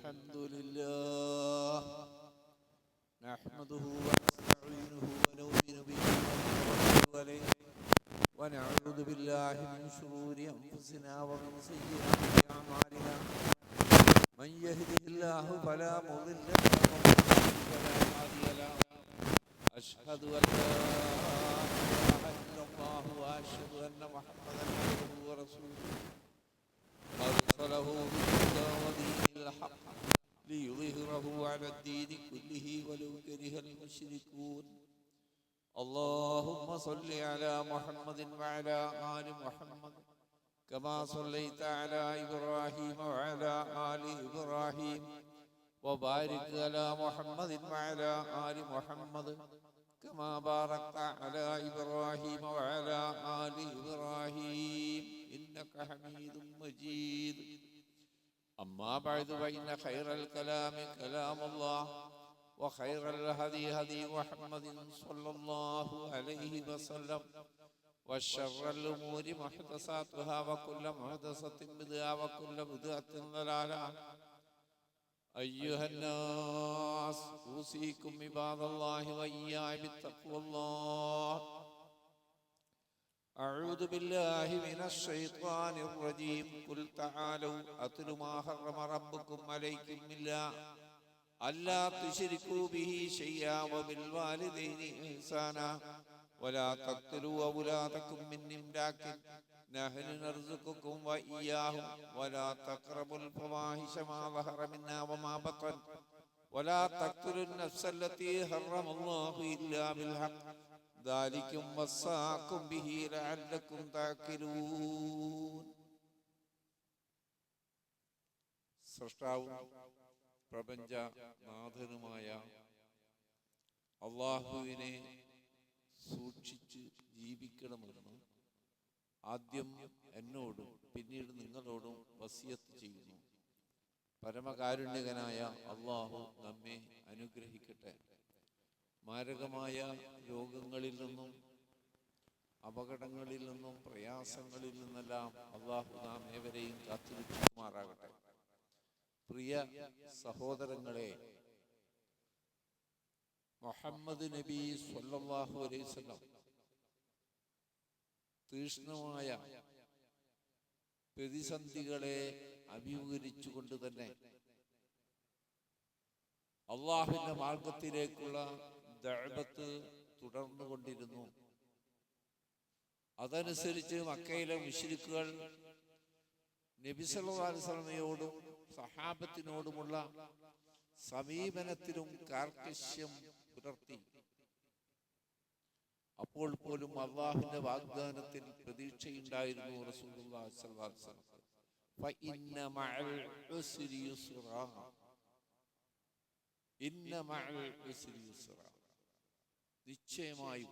الحمد لله نحمده ونستعينه ونؤمن به ونتوكل عليه ونعوذ بالله من شرور أنفسنا ومن سيئات أعمالنا من يهده الله فلا مضل له ومن يضلل فلا هادي له أشهد أن لا إله إلا الله وأشهد أن محمدا عبده ورسوله أرسله بالهدى ودين الحق ليظهره على الدين كله ولو كره المشركون اللهم صل على محمد وعلى آل محمد كما صليت على إبراهيم وعلى آل إبراهيم وبارك على محمد وعلى آل محمد كما باركت على إبراهيم وعلى آل إبراهيم إنك حميد مجيد أما بعد فإن خير الكلام كلام الله وخير الهدي هدي محمد صلى الله عليه وسلم وشر الأمور محدثاتها وكل محدثة بدعة وكل بدعة ضلالة أيها الناس أوصيكم عباد الله وإياي بتقوى الله أعوذ بالله من الشيطان الرجيم قل تعالوا أتل ما حرم ربكم عليكم ألا تشركوا به شيئا وبالوالدين إحسانا ولا تقتلوا أولادكم من إملاق نحن نرزقكم وإياهم ولا تقربوا الفواحش ما ظهر منها وما بطن ولا تقتلوا النفس التي حرم الله إلا بالحق ذلكم وصاكم به لعلكم تعقلون. സൃഷ്ടാവും പ്രപഞ്ച നാഥനുമായ അല്ലാഹുവിനെ സൂക്ഷിച്ച് ജീവിക്കണമെന്ന് ആദ്യം എന്നോടും പിന്നീട് നിങ്ങളോടും വസിയത്ത് ചെയ്യുന്നു. പരമകാരുണ്യകനായ അല്ലാഹു നമ്മെ അനുഗ്രഹിക്കട്ടെ. മാരകമായ രോഗങ്ങളിൽ നിന്നും അപകടങ്ങളിൽ നിന്നും പ്രയാസങ്ങളിൽ നിന്നെല്ലാം അല്ലാഹു നാം ഏവരെയും കാത്തുരക്ഷിക്കുമാറാകട്ടെ. പ്രിയ സഹോദരങ്ങളെ, മുഹമ്മദ് നബി സ്വല്ലല്ലാഹു അലൈഹി വസല്ലം തീക്ഷ്ണമായ പ്രതിസന്ധികളെ അഭിമുഖീകരിച്ചുകൊണ്ട് തന്നെ അള്ളാഹുവിന്റെ മാർഗത്തിലേക്കുള്ള ദഅവത്ത് തുടർന്നുകൊണ്ടിരുന്നു. അതനുസരിച്ച് മക്കയിലെ മുശ്രിക്കുകൾ നബി സല്ലല്ലാഹു അലൈഹി വസല്ലമയോടും സഹാബത്തിനോടുമുള്ള സമീപനത്തിലും കാർക്കശ്യം പുലർത്തി. അപ്പോൾ പോലും അള്ളാഹുവിന്റെ വാഗ്ദാനത്തിൽ പ്രതീക്ഷയുണ്ടായിരുന്നു. റസൂലുള്ളാഹി സ്വല്ലല്ലാഹു അലൈഹി വസല്ലം ഫഇന്ന മഅൽ ഉസ്രി യുസ്റാ, ഇന്ന മഅൽ ഉസ്രി യുസ്റാ, നിശ്ചയമായും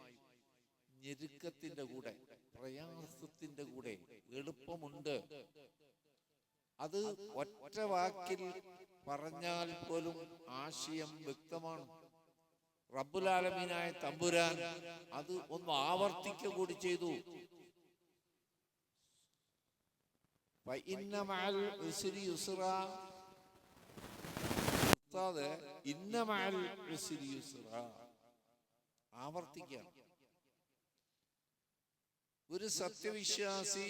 ഞെരുക്കത്തിന്റെ കൂടെ പ്രയാസത്തിന്റെ കൂടെ എളുപ്പമുണ്ട്. അത് ഒറ്റ വാക്കിൽ പറഞ്ഞാൽ പോലും ആശയം വ്യക്തമാണ്. റബ്ബുൽ ആലമീനായ തമ്പുരാൻ അത് ഒന്ന് ആവർത്തിക്കുക കൂടി ചെയ്തു. ഇന്ന മഅൽ ഉസ്രി യുസ്റാ, ഇന്ന മഅൽ ഉസ്രി യുസ്റാ ആവർത്തിക്കുക. ഒരു സത്യവിശ്വാസി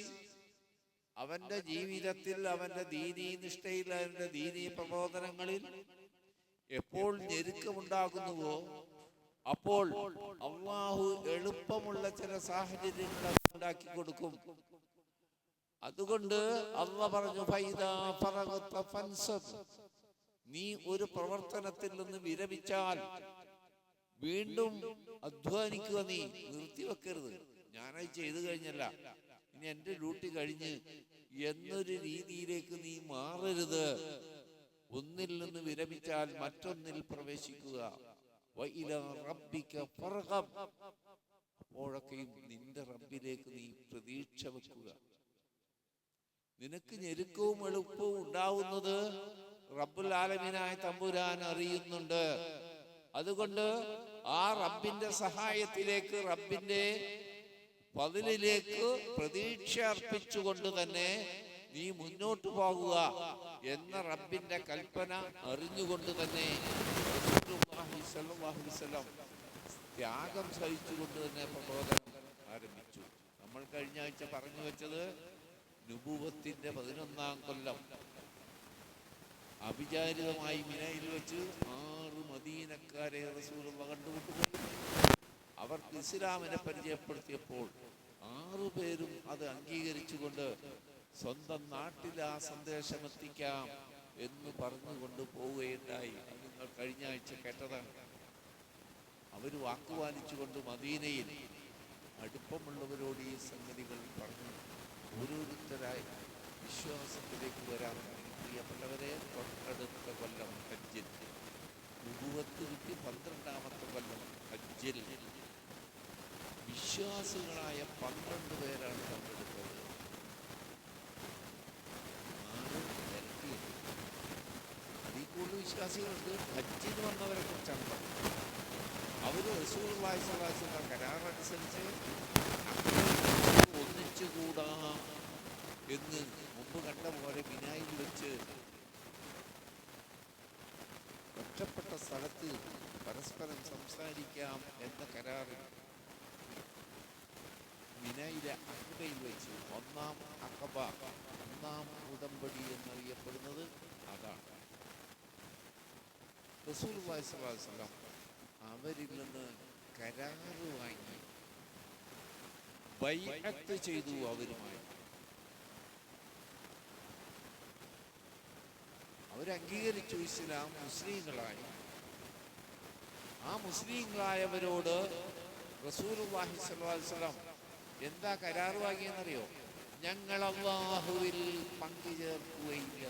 അവന്റെ ജീവിതത്തിൽ, അവന്റെ ദീനീ നിഷ്ഠയിൽ, അവന്റെ ദീനീ പ്രബോധനങ്ങളിൽ എപ്പോൾ ഞെരുക്കമുണ്ടാകുന്നുവോ അപ്പോൾ അല്ലാഹു എളുപ്പമുള്ള ചില സാഹചര്യങ്ങൾ ഉണ്ടാക്കി കൊടുക്കും. അതുകൊണ്ട് അല്ലാഹ് പറഞ്ഞു, ഫൈദാ ഫറഗത ഫൻസബ്, നീ ഒരു പ്രവർത്തനത്തിൽ നിന്ന് വിരമിച്ചാൽ വീണ്ടും അധ്വാനിക്കുക, നീ നിർത്തിവെക്കരുത്. ഞാനത് ചെയ്തു കഴിഞ്ഞല്ല, ഇനി എന്റെ ഡ്യൂട്ടി കഴിഞ്ഞ് എന്നൊരു രീതിയിലേക്ക് നീ മാറരുത്. ഒന്നിൽ നിന്ന് വിരമിച്ചാൽ മറ്റൊന്നിൽ പ്രവേശിക്കുക. വഇലാ റബ്ബിക ഫർഗബ്, അപ്പോഴൊക്കെയും നിന്റെ റബ്ബിലേക്ക് നീ പ്രതീക്ഷ വെക്കുക. നിനക്ക് ഞെരുക്കവും എളുപ്പവും ഉണ്ടാവുന്നത് റബ്ബുൽ ആലമീനായ തമ്പുരാൻ അറിയുന്നുണ്ട്. അതുകൊണ്ട് ആ റബ്ബിന്റെ സഹായത്തിലേക്ക്, റബ്ബിന്റെ ഫളിലേക്ക് പ്രതീക്ഷ അർപ്പിച്ചുകൊണ്ട് തന്നെ നീ മുന്നോട്ട് പോകുക. എന്ന റബ്ബിന്റെ കൽപ്പന അറിഞ്ഞുകൊണ്ട് തന്നെ റസൂലുള്ളാഹി സ്വല്ലല്ലാഹു അലൈഹി വസല്ലം ത്യാഗം സഹിച്ചുകൊണ്ട് തന്നെ പ്രബോധനം ആരംഭിച്ചു. നമ്മൾ കഴിഞ്ഞ ആഴ്ച പറഞ്ഞു വെച്ചത് നുബുവത്തിന്റെ 11-ാം കൊല്ലം അവിചാരിതമായി മിനയിൽ വെച്ച് 6 മദീനക്കാരെ റസൂലുള്ള കണ്ടുമുട്ടുകയും അവർക്ക് ഇസ്ലാമിനെ പരിചയപ്പെടുത്തിയപ്പോൾ 6 പേരും അത് അംഗീകരിച്ചുകൊണ്ട് സ്വന്തം നാട്ടിൽ ആ സന്ദേശം എത്തിക്കാം എന്ന് പറഞ്ഞുകൊണ്ട് പോവുകയുണ്ടായി. നിങ്ങൾ കഴിഞ്ഞ ആഴ്ച കേട്ടതാണ്. അവർ വാക്കുപാലിച്ചുകൊണ്ട് മദീനയിൽ അടുപ്പമുള്ളവരോട് ഈ സംഗതികൾ പറഞ്ഞു ഓരോരുത്തരായി വിശ്വാസത്തിലേക്ക് വരാൻ. പ്രിയപ്പെട്ടവരെ, തൊട്ടടുത്ത കൊല്ലം ഹജ്ജിൽ നുബുവത്ത് കിട്ടി 12-ാമത്തെ കൊല്ലം ഹജ്ജിൽ വിശ്വാസികളായ 12 പേരാണ് പങ്കെടുത്തത്. 6 ഇരട്ടിയത്. അതിൽ കൂടുതൽ വിശ്വാസികൾക്ക് ഹജ്ജിന് വന്നവരെ കുറിച്ചാണ് പറഞ്ഞത്. അവർ റസൂലുള്ളാഹി സ്വല്ലല്ലാഹു അലൈഹി വസല്ലം കരാറനുസരിച്ച് ഒന്നിച്ചുകൂടാ എന്ന് മുമ്പ് കണ്ട പോലെ മിനായിൽ വെച്ച് ഒറ്റപ്പെട്ട സ്ഥലത്ത് പരസ്പരം സംസാരിക്കാം എന്ന കരാറിൽ മിനായിലെ അഖബയിൽ വെച്ച് 1-ാം അഖബ, 1-ാം ഉടമ്പടി എന്നറിയപ്പെടുന്നത് അതാണ്. റസൂലുള്ളാഹി സ്വല്ലല്ലാഹു അലൈഹി വസല്ലം അവരിൽ നിന്ന് കരാറ് വാങ്ങി ബൈഅത്ത് ചെയ്തു. അവരുമായി അവരംഗീകരിച്ചു ഇസ്ലാം, മുസ്ലിങ്ങളായി. ആ മുസ്ലിങ്ങളായവരോട് റസൂലുള്ളാഹി സ്വല്ലല്ലാഹു അലൈഹി വസല്ലം എന്താ കരാറ് വാങ്ങിയെന്നറിയോ? ഞങ്ങൾ അല്ലാഹുവിൽ പങ്കുചേർക്കുകയില്ല,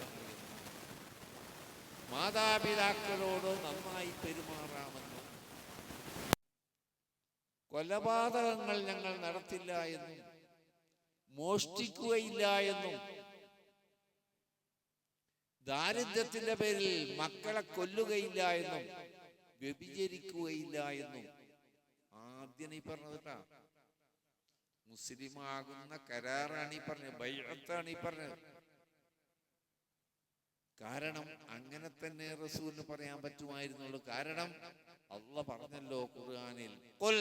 മാതാപിതാക്കളോട് നന്നായി പെരുമാറാമെന്നും കൊലപാതകങ്ങൾ ഞങ്ങൾ നടത്തില്ല എന്നും മോഷ്ടിക്കുകയില്ല എന്നും ദാരിദ്ര്യത്തിന്റെ പേരിൽ മക്കളെ കൊല്ലുകയില്ല എന്നും വ്യഭിചരിക്കുകയില്ല എന്നും ആദ്യം ഈ പറഞ്ഞതാ. മുസ്ലിമാകുന്ന കരാറാണ് ഈ പറഞ്ഞത്, ബൈഅത്താണ് ഈ പറഞ്ഞത്. കാരണം അങ്ങനെ തന്നെ റസൂലിന് പറയാൻ പറ്റുമായിരുന്നുള്ളൂ. കാരണം അല്ലാഹ് പറഞ്ഞല്ലോ ഖുർആനിൽ, ഖുൽ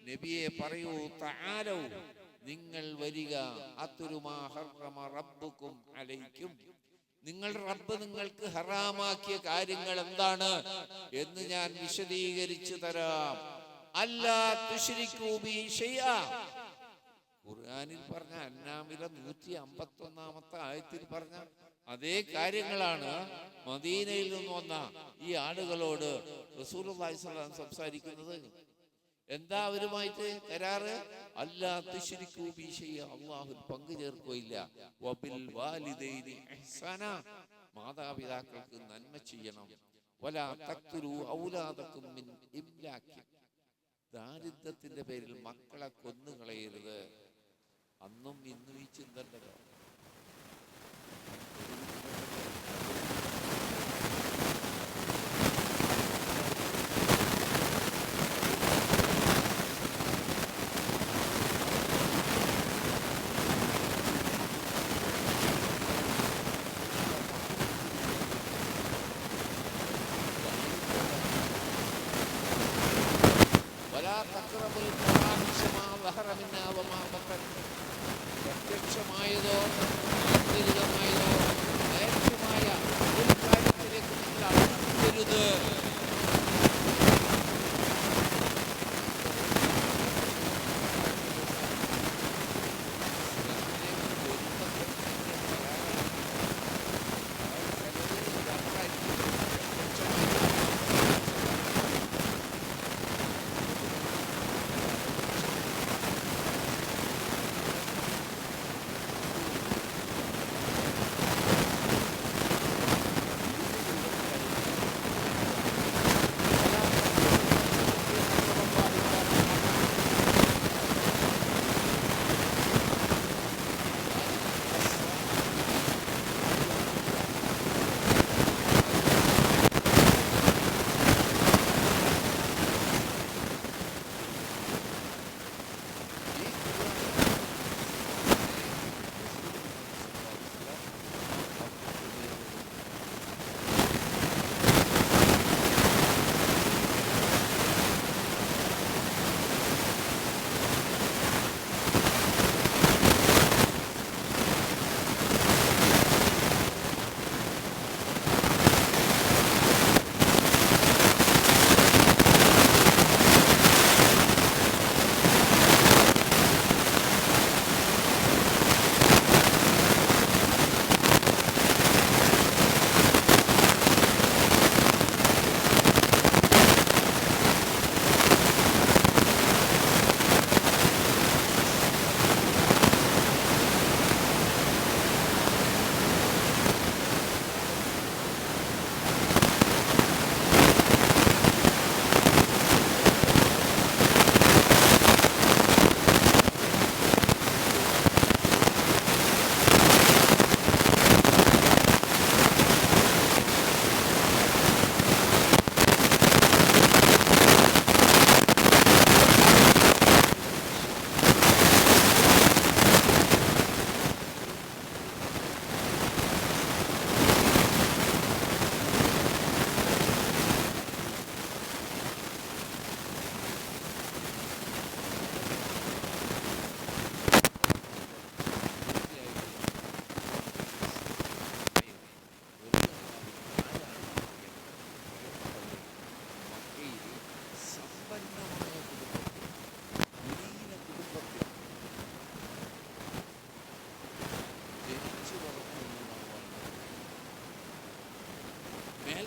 നബിയെ പറയൂ, തആലൗ നിങ്ങൾ വരിക, അത്ലു മാ ഹറമ റബ്ബുക്കും അലൈക്കും, നിങ്ങളുടെ റബ്ബ് നിങ്ങൾക്ക് ഹറാമാക്കിയ കാര്യങ്ങൾ എന്താണ് എന്ന് ഞാൻ വിശദീകരിച്ചു തരാം. അല്ലാ തുശ്രികൂ ബി ശൈഅ, ഖുർആനിൽ പറഞ്ഞ അന്നാമിലെ 151-ാമത്തെ ആയത്തിൽ പറഞ്ഞ അതേ കാര്യങ്ങളാണ് മദീനയിൽ നിന്ന് വന്ന ഈ ആളുകളോട് റസൂലുള്ളാഹി സ്വല്ലല്ലാഹു അലൈഹി വസല്ലം സംസാരിക്കുന്നത്. എന്താ അവരുമായിട്ട് കരാറ്? അല്ലാ തുശ്രികൂ ബി ശൈഅ, അല്ലാഹുവിൽ പങ്കു ചേർക്കുകയില്ല. വബിൽ വാലിദൈനി ഇഹ്സാന, മാതാപിതാക്കൾക്ക് നന്മ ചെയ്യണം. വലാ തഖ്തുലൂ ഔലാദകും മിൻ ഇംലാഖ്, ദാരിദ്ര്യത്തിന്റെ പേരിൽ മക്കളെ കൊന്നുകളയരുത്. അന്നും ഇന്നും ഈ ചിന്ത ഉണ്ടല്ലോ. പ്രത്യക്ഷമായതോ ആന്തരികമായതോ ദൈർഘ്യമായ ഒരു കാര്യത്തിലേക്ക് നിങ്ങൾ അടുക്കരുത്.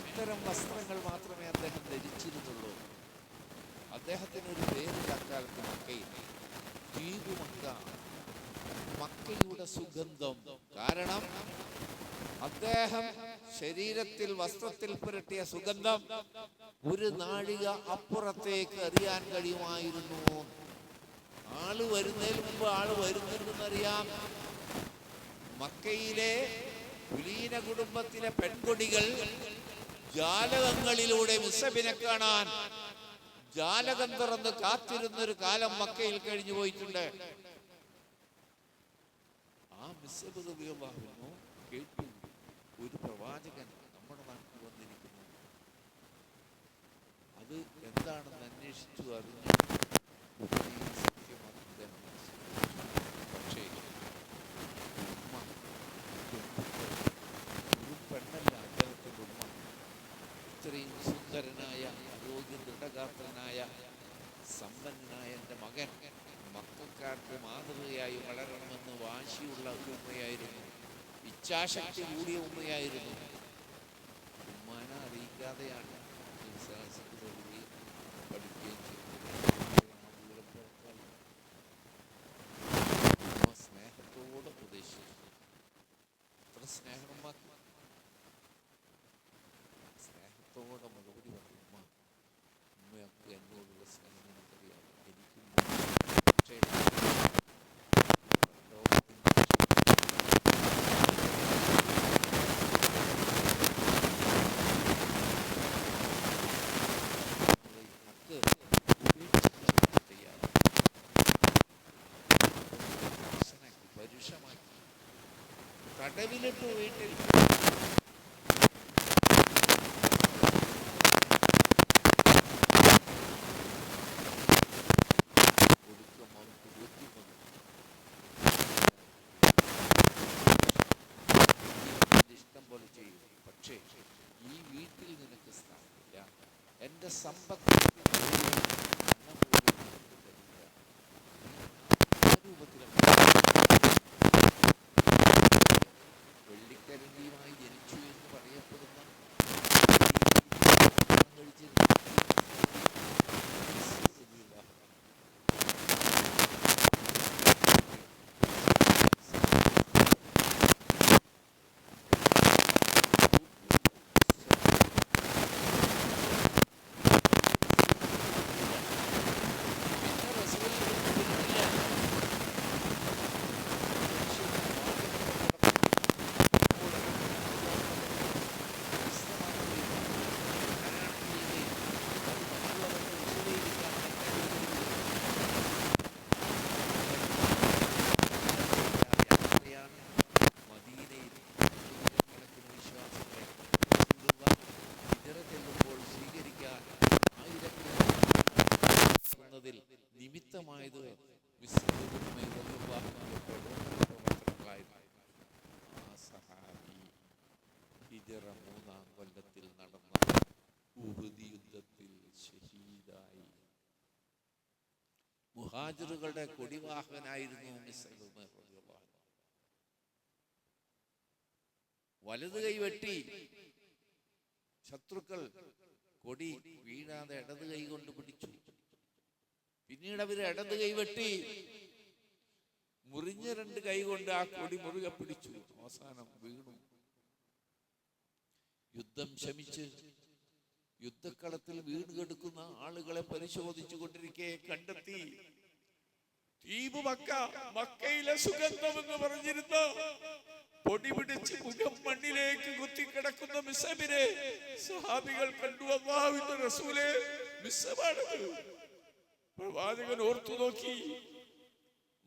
അത്തരം വസ്ത്രങ്ങൾ മാത്രമേ അദ്ദേഹം ധരിച്ചിരുന്നുള്ളൂ. അദ്ദേഹത്തിനൊരു പേരിൽ അക്കാലത്ത് മക്കയിൽ ദ്വീപ് മക്ക, മക്കയുടെ സുഗന്ധം. കാരണം അദ്ദേഹം ശരീരത്തിൽ വസ്ത്രത്തിൽ പുരട്ടിയ സുഗന്ധം ഒരു നാഴിക അപ്പുറത്തേക്ക് അറിയാൻ കഴിയുമായിരുന്നു. ആള് വരുന്നതിന് മുമ്പ് ആള് വരുന്നുണ്ടെന്നറിയാം. മക്കയിലെ കുലീന കുടുംബത്തിലെ പെൺകൊടികൾ ജാലകങ്ങളിലൂടെ മുസബിനെ കാണാൻ ജാലകം തുറന്ന് കാത്തിരുന്നൊരു കാലം മക്കയിൽ കഴിഞ്ഞു പോയിട്ടുണ്ട്. ആ മുസബ് റളിയല്ലാഹു അൻഹു കേട്ടു, ഒരു പ്രവാചകൻ നമ്മുടെ നാട്ടിൽ വന്നിരിക്കുന്നു. അത് എന്താണെന്ന് അന്വേഷിച്ചു അറിഞ്ഞു. പക്ഷേ ഉമ്മ, ഒരു പെണ്ണല്ല അദ്ദേഹത്തിൻ്റെ ഉമ്മ. ഇത്രയും സുന്ദരനായ, ആരോഗ്യ ദൃഢഗാത്രനായ, സമ്പന്നനായ എൻ്റെ മകൻ മക്കൾക്കാർക്ക് മാതൃകയായി വളരണമെന്ന് വാശിയുള്ള ഒരു ഉമ്മയായിരുന്നു. ഇച്ഛാശക്തി കൂടിയ ഉമ്മയായിരുന്നു. ഉമ്മാനെ അറിയിക്കാതെയാണ് പഠിക്കുകയും ഉമ്മ സ്നേഹത്തോടെ ഉപദേശിച്ചു. അത്ര സ്നേഹം ഉമ്മാക്കി. സ്നേഹത്തോടെ മറുപടി പറഞ്ഞു. ഉമ്മയൊക്കെ എന്നോടുള്ള സ്നേഹം എനിക്കറിയാം. എനിക്കും പരുഷമാക്കി തടവിലിട്ടു. വീട്ടിൽ ഇഷ്ടം പോലെ ചെയ്യും. പക്ഷേ ഈ വീട്ടിൽ നിനക്ക് സ്ഥാനമില്ല. എൻ്റെ സമ്പത്ത് വെള്ളിക്കരണ്ടിയുമായി ജനിച്ചു എന്ന് പറയപ്പെടുന്ന നിമിത്തമായത് ആ സഹാബി ഹിജ്റ 3-ാം കൊല്ലത്തിൽ നടന്ന ഉഹുദ് യുദ്ധത്തിൽ ഷഹീദായി. മുഹാജിറുകളുടെ കൊടിവാഹകനായിരുന്നു മിസ്അബ് റളിയല്ലാഹു അൻഹു. വലത് കൈ വെട്ടി. ശത്രുക്കൾ കൊടി വീഴാതെ ഇടത് കൈ കൊണ്ട് പിടിച്ചു. പിന്നീട് അവർ ഇടത് കൈ വെട്ടി. മുറിഞ്ഞ 2 കൈ കൊണ്ട് ആ കൊടി മുറുകെ പിടിച്ചു. അവസാനം വീണു. യുദ്ധം ശമിച്ച് യുദ്ധക്കളത്തിൽ വീണ് കിടക്കുന്ന ആളുകളെ പരിശോധിച്ചു കൊണ്ടിരിക്കെ കണ്ടെത്തി ദ്വീപ് മക്ക, മക്കയിലെ സുഗന്ധം എന്ന് പറഞ്ഞിരുന്ന പൊടി പിടിച്ച് മുഖം മണ്ണിലേക്ക് കുത്തിക്കിടക്കുന്ന മിസ്അബിനെ സഹാബികൾ കണ്ടു. അല്ലാഹുവിന്റെ റസൂലേ, മിസ്അബാണത്. പ്രവാചകൻ ഓർത്തു നോക്കി.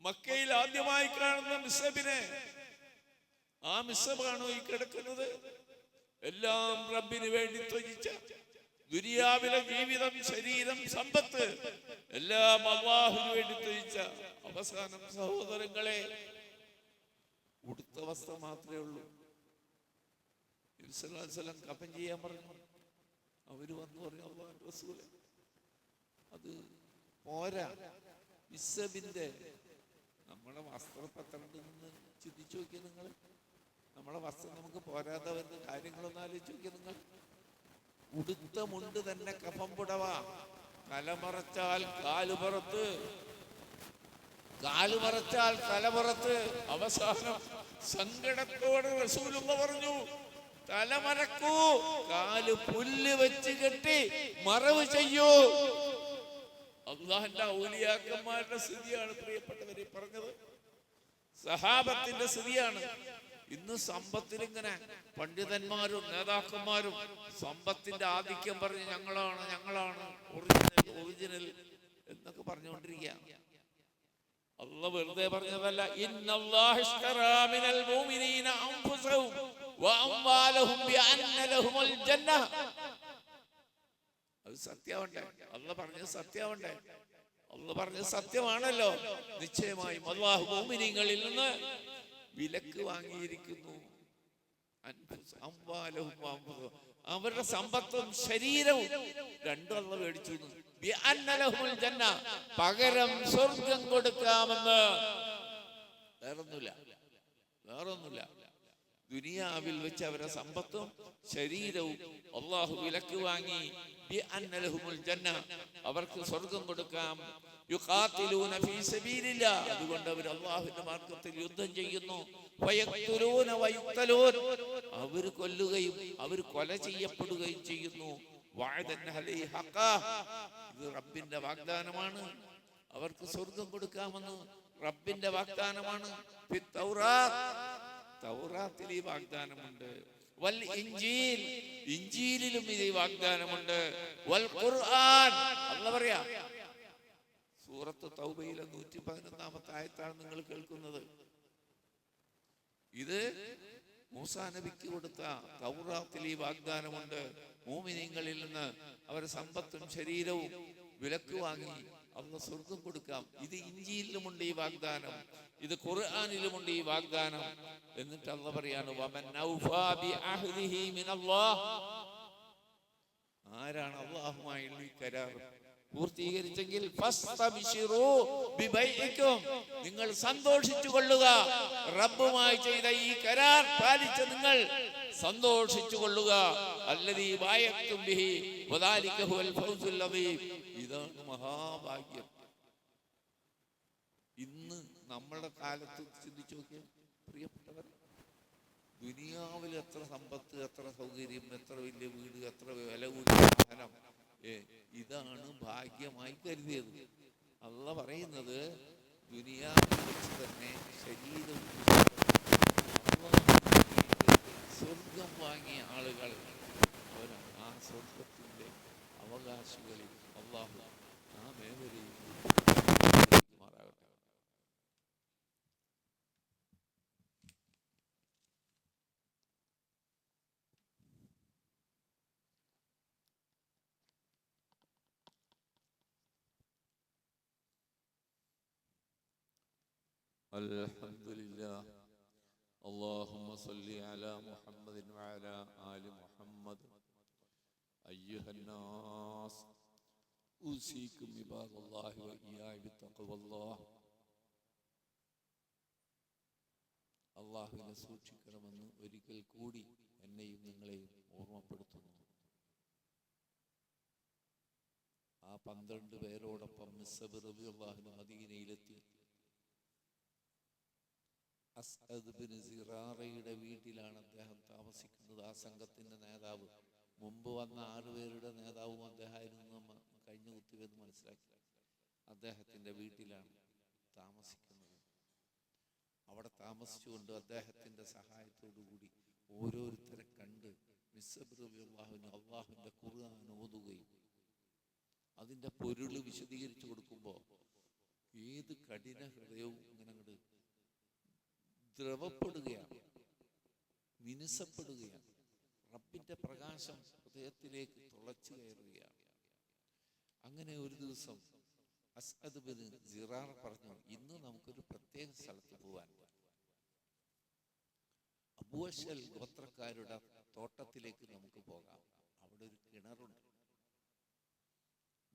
മക്കയിൽ ആദ്യമായി കാണുന്ന മിസ്അബിനെ. ആ മിസ്അബാണോ ഈ കിടക്കുന്നത്? എല്ലാം റബ്ബിന് വേണ്ടി ത്യജിച്ച, ദുനിയാവിലെ ജീവിതം, ശരീരം, സമ്പത്ത് എല്ലാം അല്ലാഹുവിന് വേണ്ടി ത്യജിച്ച അവസാനം സഹോദരങ്ങളെ ഉടുത്ത വസ്ത്രം മാത്രമേ ഉള്ളൂ. നബി സല്ലല്ലാഹു അലൈഹി വസല്ലം കഫൻ ചെയ്യാൻ പറഞ്ഞു. അവര് വന്നു പറഞ്ഞു, അല്ലാഹുവിന്റെ റസൂലേ, അത് പോരാ. മിസ്അബിന്റെ നമ്മളെ വസ്ത്രപത്രണ്ടെന്ന് ചിന്തിച്ചു നോക്കിയ നിങ്ങൾ. നമ്മളെ വസ്ത്രം നമുക്ക് പോരാതെ വരുന്ന കാര്യങ്ങളൊന്നും ആലോചിച്ച് നോക്കിയ നിങ്ങൾ. ഉടുത്ത മുണ്ട് തന്നെ കഫം പുടവ, തലമറച്ചാൽ കാലുപുറത്ത്, കാലുമറച്ചാൽ തലപുറത്ത്. അവസാനം സങ്കടത്തോടെ റസൂലുള്ള പറഞ്ഞു, തലമറക്കൂ, കാല് പുല്ല് വെച്ച് കെട്ടി മറവ് ചെയ്യൂ. അള്ളാഹുവിന്റെ ഔലിയാക്കന്മാരുടെ സ്ഥിതിയാണ് പ്രിയപ്പെട്ടവരെ പറഞ്ഞത്, സഹാബത്തിന്റെ സ്ഥിതിയാണ്. ഇന്ന് സമ്പത്തിലിങ്ങനെ പണ്ഡിതന്മാരും നേതാക്കന്മാരും സമ്പത്തിന്റെ ആധിക്യം പറഞ്ഞ് ഞങ്ങളാണ് ഒറിജിനൽ എന്നൊക്കെ പറഞ്ഞുകൊണ്ടിരിക്കുക. അല്ലാഹ് വെറുതെ പറഞ്ഞതല്ല, ഇന്നല്ലാഹ ഇശ്തറാ മിനൽ മുഅ്മിനീന അൻഫുസഹും വഅംവാലഹും ബിഅന്ന ലഹുൽ ജന്നഹ. അത് സത്യമാവണ്ടേ? അല്ലാഹ് പറഞ്ഞത് സത്യമാവണ്ടേ? അല്ലാഹ് പറഞ്ഞത് സത്യമാണല്ലോ. നിശ്ചയമായും അല്ലാഹു മുഅ്മിനീങ്ങളിൽ നിന്ന് വിലക്ക് വാങ്ങിയിരിക്കുന്നു. അവരുടെ സമ്പത്തും ശരീരവും രണ്ടും അല്ലാഹ് മേടിച്ചു. പകരം സ്വർഗം കൊടുക്കാമെന്ന്. വേറൊന്നുമില്ല. ദുനിയാവിൽ വെച്ച് അവരുടെ സമ്പത്തും ശരീരവും അല്ലാഹു വിലക്ക് വാങ്ങി. അവർക്ക് സ്വർഗം കൊടുക്കാം. യുഖാതിലൂന ഫീ സബീലില്ലാഹ്, അതുകൊണ്ട് അവർ അല്ലാഹുവിന്റെ മാർഗ്ഗത്തിൽ യുദ്ധം ചെയ്യുന്നു. വയഖ്തുലൂന വയുഖ്തലൂൻ, അവർ കൊല്ലുകയും അവർ കൊല ചെയ്യപ്പെടുകയും ചെയ്യുന്നു. വഅദൻ അലൈഹി ഹഖാ, ഇത് റബ്ബിന്റെ വാഗ്ദാനമാണ്. അവർക്ക് സ്വർഗം കൊടുക്കാമെന്ന് റബ്ബിന്റെ വാഗ്ദാനമാണ്. തൗറാത്തിൽ ഈ വാഗ്ദാനമുണ്ട്. വൽ ഇൻജീൽ, ഇൻജീലിലും ഈ വാഗ്ദാനമുണ്ട്. വൽ ഖുർആൻ, അല്ലാഹ് പറയാ സൂറത്ത് തൗബയിലെ 111-ാമത്തെ ആയത്താണ് നിങ്ങൾ കേൾക്കുന്നത്. ഇത് മൂസാ നബിക്ക് കൊടുത്ത തൗറാത്തിൽ ഈ വാഗ്ദാനമുണ്ട്. മുഅ്മിനീങ്ങളിൽ നിന്ന് അവർ സമ്പത്തും ശരീരവും വിലക്ക് വാങ്ങി അല്ലാഹ് സ്വർഗം കൊടുക്കാം. ഇത് ഇൻജീലിലുമുണ്ട് ഈ വാഗ്ദാനം, ഇത് ഖുർആനിലുമുണ്ട് ഈ വാഗ്ദാനം. എന്നിട്ട് അല്ലാഹ് പറയാണ്, വമൻ ഔഫാ ബിഅഹ്ദിഹി മിനല്ലാഹ്, ആരാണ് അല്ലാഹുമായുള്ള ഈ കരാർ പൂർത്തീകരിച്ചെങ്കിൽ ഫസ്തബ്ശിറൂ ബിബൈഇക്കും, നിങ്ങൾ സന്തോഷിച്ചു കൊള്ളുക. റബ്ബുമായി ചെയ്ത ഈ കരാർ പാലിച്ച നിങ്ങൾ സന്തോഷിച്ചു കൊള്ളുക. അല്ലദീ ബായഅതും ബിഹി വദാലിക ഹുവൽ ഫൗസുൽ അദീം, ഇതാണ് മഹാഭാഗ്യം. ഇന്ന് നമ്മുടെ കാലത്ത് ചിന്തിച്ചു നോക്കിയാൽ പ്രിയപ്പെട്ടവർ, ദുനിയാവിൽ എത്ര സമ്പത്ത്, എത്ര സൗകര്യം, എത്ര വലിയ വീട്, എത്ര വില കൂടിയ വാഹനം, ഇതാണ് ഭാഗ്യമായി കരുതിയത്. അല്ലാഹ് പറയുന്നത്, ദുനിയാവിൽ വെച്ച് തന്നെ ശരീരവും സ്വർഗം വാങ്ങിയ ആളുകൾ അവരാണ് ആ സ്വർഗത്തിന്റെ അവകാശികളിൽ. അല്ലാഹു ആ മേഖലയിൽ മാറാകട്ടെ. അൽഹംദുലില്ലാഹ്. اللهم صل على محمد وعلى آل محمد. أيها الناس أوصيكم عباد الله وإياي بتقوى الله. അള്ളാഹുവിനെ സൂക്ഷിക്കണമെന്ന് ഒരിക്കൽ കൂടി എന്നെയും നിങ്ങളെയും ഓർമ്മപ്പെടുത്തുന്നു. ആ 12 പേരോടൊപ്പം മിസ്അബ് റളിയല്ലാഹു അൻഹു മദീനയിലെത്തി. അസ്അദ് ബിൻ സിറാറയുടെ വീട്ടിലാണ് അദ്ദേഹം താമസിക്കുന്നത്. ആ സംഘത്തിന്റെ നേതാവ്, മുമ്പ് വന്ന 6 പേരുടെ നേതാവും അദ്ദേഹമായിരുന്നു. നമ്മൾ കഴിഞ്ഞ കുത്തിവെന്ന് മനസ്സിലാക്കി. അദ്ദേഹത്തിന്റെ വീട്ടിലാണ് താമസിക്കുന്നത്. അവിടെ താമസിച്ചുകൊണ്ട് അദ്ദേഹത്തിന്റെ സഹായത്തോടുകൂടി ഓരോരുത്തരെ കണ്ട് മിസ്അബ് റളിയല്ലാഹു അൻഹു അള്ളാഹുവിന്റെ ഖുർആൻ ഓതുകയും അതിന്റെ പൊരുള് വിശദീകരിച്ചു കൊടുക്കുമ്പോൾ ഏത് കഠിന ഹൃദയവും ഇങ്ങനെ അങ്ങോട്ട് ദ്രവപ്പെടുകയാണ്, മിനുസപ്പെടുകയാണ്. റബ്ബിന്റെ പ്രകാശം ഹൃദയത്തിലേക്ക് തുളച്ചു കയറുകയാണ്. അങ്ങനെ ഒരു ദിവസം അസ്അദ് ബിൻ സിറാർ പറഞ്ഞു, ഇന്ന് നമുക്കൊരു പ്രത്യേക സ്ഥലത്ത് പോവാൻ. അബൂഅശ്അൽ ഗോത്രക്കാരുടെ തോട്ടത്തിലേക്ക് നമുക്ക് പോകാം. അവിടെ ഒരു കിണറുണ്ട്.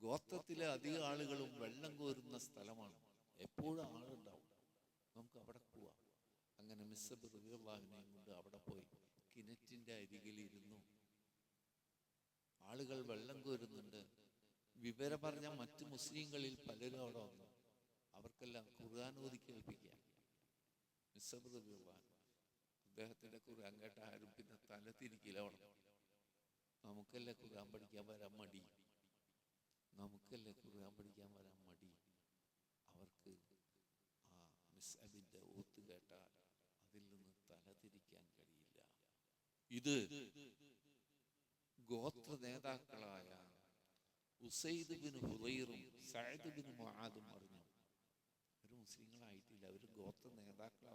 ഗോത്രത്തിലെ അധിക ആളുകളും വെള്ളം കോരുന്ന സ്ഥലമാണ്. എപ്പോഴും ആളുണ്ടാവും. നമുക്ക് അവിടെ പോവാം. അങ്ങനെ മിസ്അബ് റളിയല്ലാഹു അൻഹുവിനെ കൊണ്ട് അവിടെ പോയി കിണറ്റിന്റെ അരികിൽ ഇരുന്നു. ആളുകൾ വെള്ളം കോരുന്നുണ്ട്. വിവരം പറഞ്ഞ മറ്റു മുസ്ലിങ്ങളിൽ പലരും അവിടെ വന്നു. അവർക്കെല്ലാം ഖുർആൻ ഓതി കേൾപ്പിക്കുക. അദ്ദേഹത്തിന്റെ ഖുർആൻ കേട്ട ആരും പിന്നെ തല തിരിക്കില്ല. അവിടെ നമുക്കല്ലേ ഖുർആൻ പഠിക്കാൻ വരാൻ മടി. അവർക്ക് ആ മിസ്അബിന്റെ ഓത്ത് കേട്ടാൽ അതിൽ നിന്ന് തല തിരിക്കാൻ കഴിയില്ല. ഇത് ഗോത്ര നേതാക്കളായ ഉസൈദ് ബിൻ ഹുദൈറും സഅദ് ബിൻ മുആദും പറഞ്ഞു. അവർ മുസ്ലിങ്ങളായിട്ടില്ല, അവർ ഗോത്ര നേതാക്കൾ.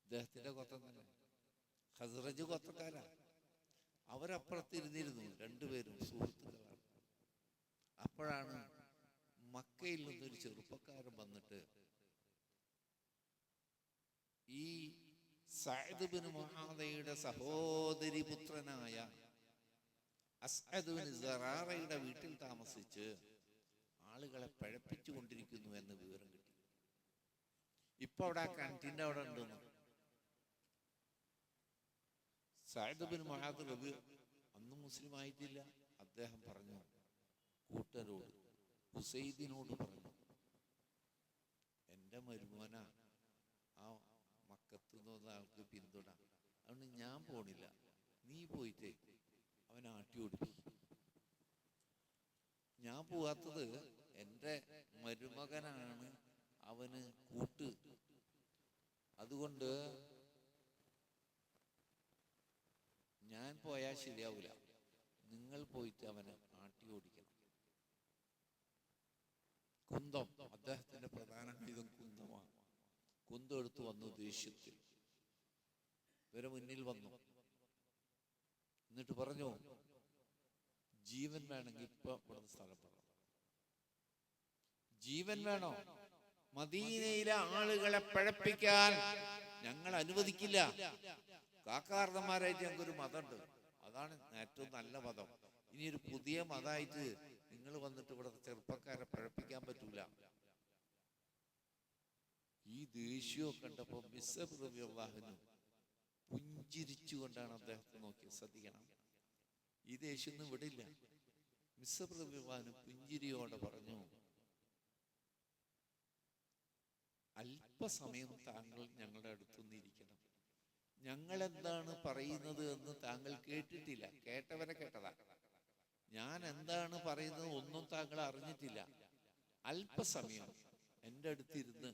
അദ്ദേഹത്തിന്റെ ഗോത്രം തന്നെ ഖസ്റജ് ഗോത്രക്കാരാ. അവരപ്പുറത്തിരുന്നിരുന്നു, രണ്ടുപേരും സുഹൃത്തുക്കളാണ്. അപ്പോഴാണ് മക്കയിൽ നിന്നൊരു ചെറുപ്പക്കാരൻ വന്നിട്ട് ഈ സഅദ് ബിൻ മുആദയുടെ സഹോദരി പുത്രനായ അസ്അദ് ബിൻ സറാറയുടെ വീട്ടിൽ താമസിച്ച് ആളുകളെ പഴപ്പിച്ചു കൊണ്ടിരിക്കുന്നു എന്ന് വിവരം കിട്ടി. ഇപ്പൊ അവിടെ ആ കണ്ടിന്റെ അവിടെ ഉണ്ടെന്ന്. സഅദ് ബിൻ മുആദ് അന്നും മുസ്ലിം ആയിട്ടില്ല. അദ്ദേഹം പറഞ്ഞു കൂട്ടരോട്, ഉസൈദിനോട് പറഞ്ഞു, എൻ്റെ മരുമോന ആ മക്കത്ത് നിന്ന് ആൾക്ക് പിന്തുണ, അതുകൊണ്ട് ഞാൻ പോണില്ല, നീ പോയിട്ട് അവൻ ആട്ടി ഓടിപ്പിക്കും. ഞാൻ പോവാത്തത് എൻ്റെ മരുമകനാണ് അവന് കൂട്ട്, അതുകൊണ്ട് ഞാൻ പോയാൽ ശരിയാവൂല, നിങ്ങൾ പോയിട്ട് അവനെ ആട്ടി ഓടിക്കണം. കുന്തം, അദ്ദേഹത്തിന്റെ പ്രധാന ആയുധം കുന്തമാണ്. കുന്തം എടുത്തു വന്നു ദേഷ്യത്തിൽ. ഇവരെ മുന്നിൽ വന്നു. എന്നിട്ട് പറഞ്ഞു, ജീവൻ വേണമെങ്കിൽ ഇപ്പൊ ഇവിടുന്ന് സ്ഥലം പറ. ജീവൻ വേണോ? മദീനയിലെ ആളുകളെ പഴപ്പിക്കാൻ ഞങ്ങൾ അനുവദിക്കില്ല. കാക്കാർന്നന്മാരായിട്ട് ഞങ്ങൾക്കൊരു മതമുണ്ട്, അതാണ് ഏറ്റവും നല്ല മതം. ഇനി ഒരു പുതിയ മതമായിട്ട് നിങ്ങൾ വന്നിട്ട് ഇവിടെ ചെറുപ്പക്കാരെ പഴപ്പിക്കാൻ പറ്റൂല. ഈ ദേഷ്യമൊക്കെ കണ്ടപ്പോ മിസ്അബ് റളിയല്ലാഹു അൻഹു പുഞ്ചിരിച്ചുകൊണ്ടാണ് അദ്ദേഹത്തെ നോക്കിയത്. ശ്രദ്ധിക്കണം, ഈ ദേഷ്യമൊന്നും വിടില്ല. മിസ്അബ് റളിയല്ലാഹു അൻഹു പുഞ്ചിരിയോടെ പറഞ്ഞു, അല്പസമയം താങ്കൾ ഞങ്ങളുടെ അടുത്തുനിന്നിരിക്കണം. ഞങ്ങൾ എന്താണ് പറയുന്നത് എന്ന് താങ്കൾ കേട്ടിട്ടില്ല, കേട്ടവരെ കേട്ടതാ. ഞാൻ എന്താണ് പറയുന്നത് ഒന്നും താങ്കൾ അറിഞ്ഞിട്ടില്ല. അല്പസമയം എൻ്റെ അടുത്തിരുന്ന്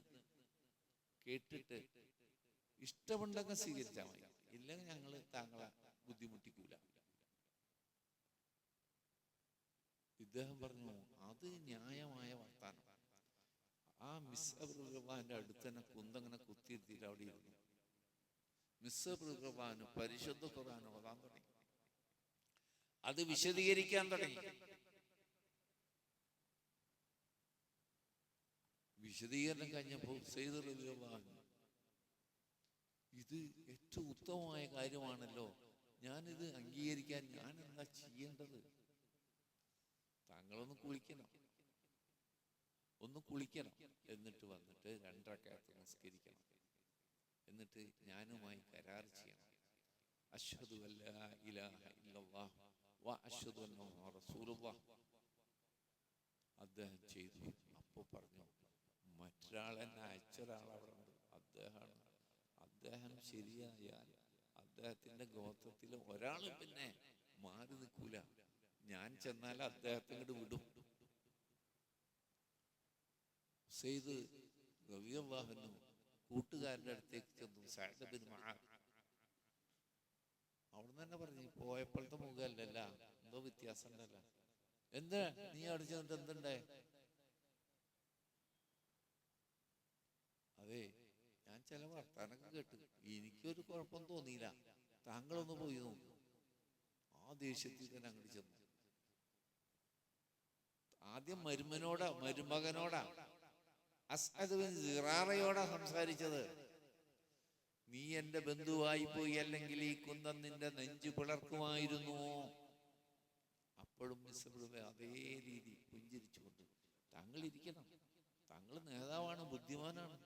കേട്ടിട്ട് ഇഷ്ടമുണ്ടെങ്കിൽ സ്വീകരിച്ചാൽ മതി, ഇല്ലെങ്കിൽ ഞങ്ങൾ താങ്കളെ ബുദ്ധിമുട്ടിക്കൂല. ഇദ്ദേഹം പറഞ്ഞു, അത് ന്യായമായ വർത്താനം. ആ മിസ്അബ് റളിയല്ലാഹുവിന്റെ അടുത്ത് തന്നെ കുന്തങ്ങനെ കുത്തിയിരുത്തിയിട്ട് അവിടെ ഇരുന്നു. മിസ്അബ് റളിയല്ലാഹു പരിശുദ്ധ ഖുർആൻ ഓതാൻ തുടങ്ങി. അത് വിശദീകരിക്കാൻ തുടങ്ങി. വിശദീകരണം കഴിഞ്ഞപ്പോൾ ഉസൈദ് റളിയല്ലാഹു അൻഹു, ഇത് ഏറ്റവും ഉത്തമമായ കാര്യമാണല്ലോ, ഞാനിത് അംഗീകരിക്കാൻ ഞാൻ എന്താ ചെയ്യേണ്ടത്? താങ്കളൊന്ന് കുളിക്കണം, എന്നിട്ട് വന്നിട്ട് 2 റക്അത്ത് നിസ്കരിക്കണം. എന്നിട്ട് ഞാനുമായി കരാർ ചെയ്യണം. അശ്ഹദു അല്ലാ ഇലാഹ ഇല്ലല്ലാഹ് വ അശ്ഹദു അന്ന മുഹമ്മദൻ റസൂലുള്ളാഹ്. അദ്ദേഹം ചെയ്തു. അപ്പോൾ പറഞ്ഞു, മറ്റൊരാളെന്നെ അയച്ചൊരാൾ അവിടെ ഉണ്ട്, അദ്ദേഹം ശരിയായാൽ അദ്ദേഹത്തിന്റെ ഗോത്രത്തിൽ ഒരാൾ പിന്നെ മാറി നിൽക്കൂല. ഞാൻ ചെന്നാൽ അദ്ദേഹത്തെ ഇങ്ങോട്ട് വിടും. ഉസൈദ് റളിയല്ലാഹു അൻഹു കൂട്ടുകാരന്റെ അടുത്തേക്ക് ചെന്നു. സഅദ് ബിൻ മുആദ് അവിടെ തന്നെ പറഞ്ഞു, പോയപ്പോഴത്തെ മുഖമല്ലല്ല, എന്തോ വ്യത്യാസം ഉണ്ടല്ല. എന്താ നീ അവിടെ ചെന്നിട്ട് എന്തുണ്ടേ? അതെ, ഞാൻ ചില വർത്താനൊക്കെ കേട്ട്, എനിക്കൊരു കുഴപ്പം തോന്നിയില്ല, താങ്കളൊന്ന് പോയി നോക്കൂ. ആ ദേഷ്യത്തിൽ തന്നെ അങ്ങോട്ട് ചെന്നു. ആദ്യം മരുമകനോടാ അസ്അദ് ബിൻ സിറാറയോടാ സംസാരിച്ചത്. നീ എന്റെ ബന്ധുവായി പോയി, അല്ലെങ്കിൽ ഈ കുന്തം നിന്റെ നെഞ്ചു പിളർക്കുമായിരുന്നു. അപ്പോഴും അതേ രീതി പുഞ്ചിരിച്ചുകൊണ്ട്, താങ്കൾ ഇരിക്കണം, താങ്കൾ നേതാവാണ്, ബുദ്ധിമാനാണ്,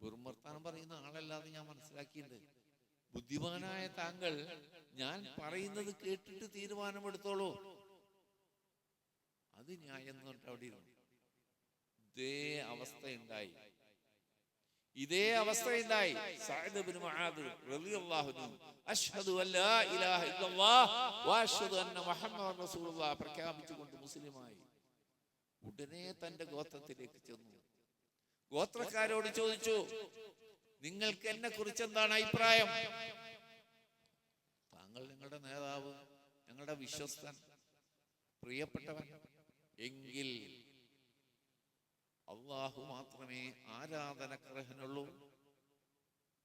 വെറും വർത്താനം പറയുന്ന ആളല്ലാതെ ഞാൻ മനസ്സിലാക്കിയിട്ടുണ്ട്. ബുദ്ധിമാനായ താങ്കൾ ഞാൻ പറയുന്നത് കേട്ടിട്ട് തീരുമാനമെടുത്തോളൂ. അത് ന്യായം എന്ന് പറഞ്ഞിട്ട് അവിടെ ഇരുന്നു. ഇതേ അവസ്ഥയുണ്ടായി സഅദ് ഇബ്നു മുആദ് റളിയല്ലാഹു അൻഹു അശ്ഹദു അല്ലാ ഇലാഹ ഇല്ലല്ലാഹ് വഅശ്ഹദു അന്ന മുഹമ്മദൻ റസൂലുള്ളാഹ് പ്രഖ്യാപിച്ചുകൊണ്ട് മുസ്ലിമായി. ഉടനെ തന്റെ ഗോത്രത്തിലേക്ക് ചെന്നു. ഗോത്രക്കാരോട് ചോദിച്ചു, നിങ്ങൾക്ക് എന്നെ കുറിച്ച് എന്താണ് അഭിപ്രായം? താങ്കൾ ഞങ്ങളുടെ നേതാവ്, ഞങ്ങളുടെ വിശ്വസ്തൻ, പ്രിയപ്പെട്ടവൻ. എങ്കിൽ അള്ളാഹു മാത്രമേ ആരാധനക്കർഹനുള്ളൂ,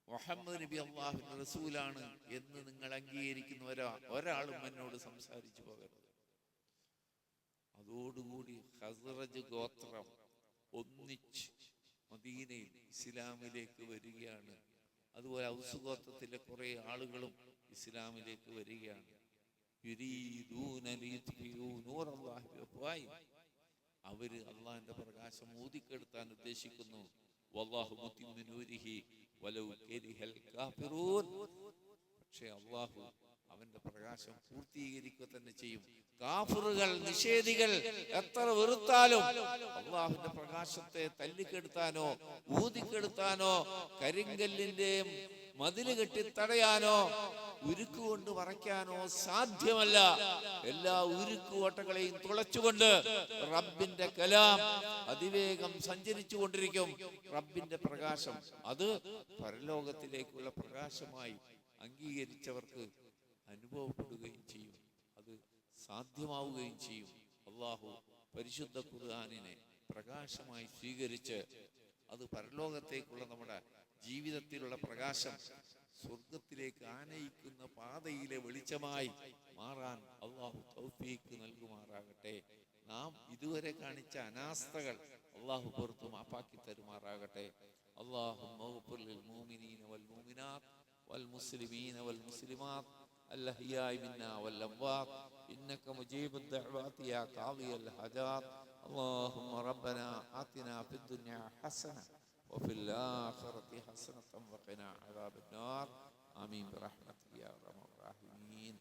മുഹമ്മദ് നബി അള്ളാഹുവിന്റെ റസൂലാണ് എന്ന് നിങ്ങൾ അംഗീകരിക്കുന്ന ഒരാളും എന്നോട് സംസാരിച്ചു പോകരുത്. അതോടുകൂടി ഖസ്റജ് ഗോത്രം ഒന്നിച്ച് മദീനയിൽ ഇസ്ലാമിലേക്ക് വരികയാണ്. അതുപോലെ ഔസ് ഗോത്രത്തിലെ കുറെ ആളുകളും ഇസ്ലാമിലേക്ക് വരികയാണ്. അവര് അള്ളാഹിന്റെ പ്രകാശം ഊതിക്കെടുത്താൻ ഉദ്ദേശിക്കുന്നു. പക്ഷേ അള്ളാഹു അവന്റെ പ്രകാശം പൂർത്തീകരിക്കുക തന്നെ ചെയ്യും. കാഫിറുകൾ, നിഷേധികൾ എത്ര വെറുത്താലും അള്ളാഹുവിന്റെ പ്രകാശത്തെ തല്ലിക്കെടുത്താനോ ഊതിക്കെടുത്താനോ കരിങ്കല്ലിന്റെ മതില് കെട്ടി തടയാനോ ഉരുക്കുകൊണ്ട് മറയ്ക്കാനോ സാധ്യമല്ല. എല്ലാ ഉരുക്കുവട്ടകളെയും തുളച്ചുകൊണ്ട് റബ്ബിന്റെ കലാം അതിവേഗം സഞ്ചരിച്ചു കൊണ്ടിരിക്കും. റബ്ബിന്റെ പ്രകാശം അത് പരലോകത്തിലേക്കുള്ള പ്രകാശമായി അംഗീകരിച്ചവർക്ക് അനുഭവപ്പെടുകയും ചെയ്യും, അത് സാധ്യമാവുകയും ചെയ്യും. അള്ളാഹു പരിശുദ്ധ ഖുർആനിനെ പ്രകാശമായി സ്വീകരിച്ച് അത് പരലോകത്തേക്കുള്ള നമ്മുടെ ജീവിതത്തിലുള്ള പ്രകാശം സ്വർഗത്തിലേക്ക് ആനയിക്കുന്ന പാതയിലെ വെളിച്ചമായി മാറാൻ അള്ളാഹു തൗഫീഖ് നൽകുമാറാകട്ടെ. നാം ഇതുവരെ കാണിച്ച അനാസ്ഥകൾ അള്ളാഹു പുറത്തു മാപ്പാക്കി തരുമാറാകട്ടെ. اللهم اغفر للمؤمنين والمؤمنات والمسلمين والمسلمات الأحياء منا والأموات إنك مجيب الدعوات يا قاضي الحاجات. اللهم ربنا آتنا في الدنيا حسنة وفي الآخرة حسنة وقنا عذاب النار. آمين برحمتك يا أرحم الراحمين.